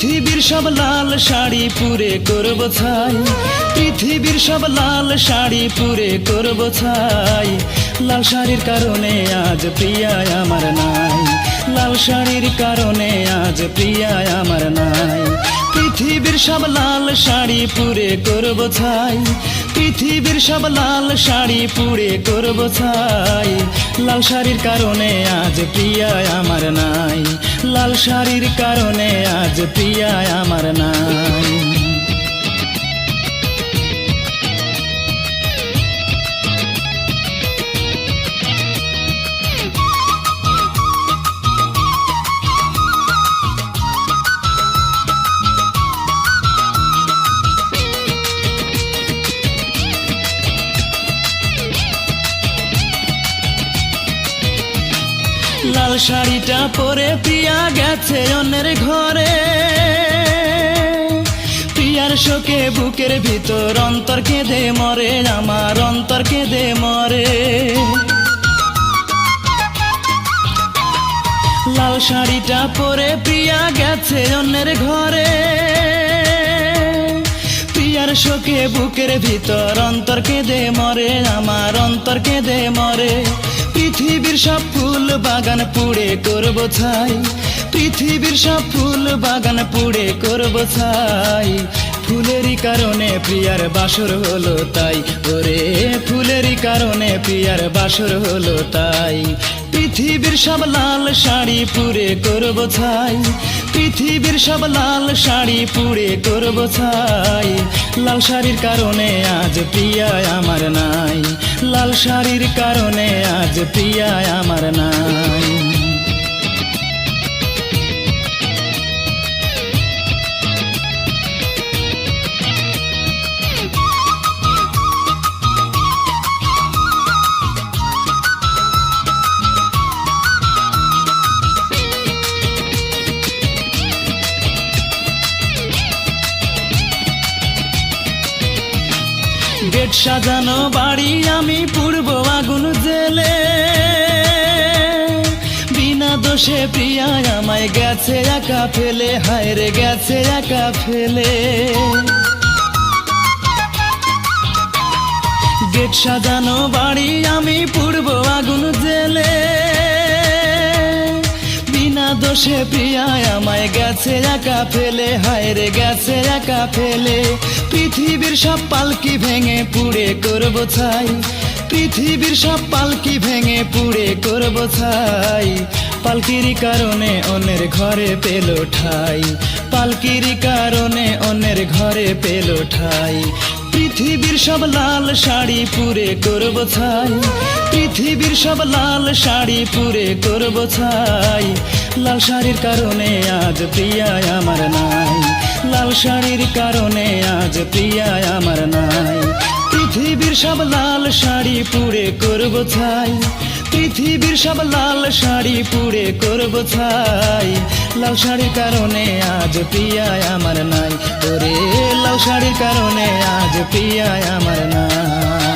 পৃথিবীর সব লাল শাড়ি পুরে করব ছাই, পৃথিবীর সব লাল শাড়ি পুরে করব ছাই। লাল শাড়ির কারণে আজ প্রিয়া আমার নাই, লাল শাড়ির কারণে আজ প্রিয়া আমার নাই। পৃথিবীর সব লাল শাড়ি পুরে করব ছাই, পৃথিবীর সব লাল শাড়ি পুরে করব ছাই। লাল শাড়ির কারণে আজ প্রিয়া আমার নাই, লাল শাড়ির কারণে আজ প্রিয়া আমার নাই। লাল শাড়িটা পরে প্রিয়া গেছে অন্যের ঘরে, প্রিয়ার শোকে বুকের ভিতর অন্তর কেঁদে মরে, আমার অন্তর কেঁদে মরে। লাল শাড়িটা পরে প্রিয়া গেছে অন্যের ঘরে, প্রিয়ার শোকে বুকের ভিতর অন্তর কেঁদে মরে, আমার অন্তর কেঁদে মরে। পৃথিবীর সব ফুল বাগান পুড়ে করব ছাই, পৃথিবীর সব ফুল বাগান পুড়ে করব ছাই। ফুলেরই কারণে প্রিয়ার বাসর হলো তাই, ওরে ফুলেরই কারণে প্রিয়ার বাসর হলো তাই। পৃথিবীর সব লাল শাড়ি পুরে করব ছাই, পৃথিবীর সব লাল শাড়ি পুড়ে করব ছাই। লাল শাড়ির কারণে আজ প্রিয়া আমার নাই, লাল শাড়ির কারণে আজ প্রিয়া আমার নাই। গেট সাজানো বাড়ি আমি পুড়বো আগুন জেলে, বিনা দোষে প্রিয়া আমায় গেছে একা ফেলে, হায় রে গেছে একা ফেলে। গেট সাজানো বাড়ি আমি পুড়বো আগুন জেলে, বিনা দোষে প্রিয়া আমায় গেছে একা ফেলে, হায় রে গেছে একা ফেলে। পৃথিবীর সব পালকি ভেঙে পুড়ে করব ছাই, পৃথিবীর সব পালকি ভেঙে পুড়ে করব ছাই। পালকির কারণে অন্যের ঘরে পেল ঠাই, পালকির কারণে অন্যের ঘরে পেল ঠাই। পৃথিবীর সব লাল শাড়ি পুরে করব ছাই, পৃথিবীর সব লাল শাড়ি পুরে করব ছাই। লাল শাড়ির কারণে আজ প্রিয়া আমার নাই, লাল শাড়ির কারণে আজ প্রিয়া আমার নাই। পৃথিবীর সব লাল শাড়ি পুড়ে করব ছাই, পৃথিবীর সব লাল শাড়ি পুড়ে করব ছাই। লাল শাড়ির কারণে আজ প্রিয়া আমার নাই, ওরে লাল শাড়ির কারণে আজ প্রিয়া আমার নাই।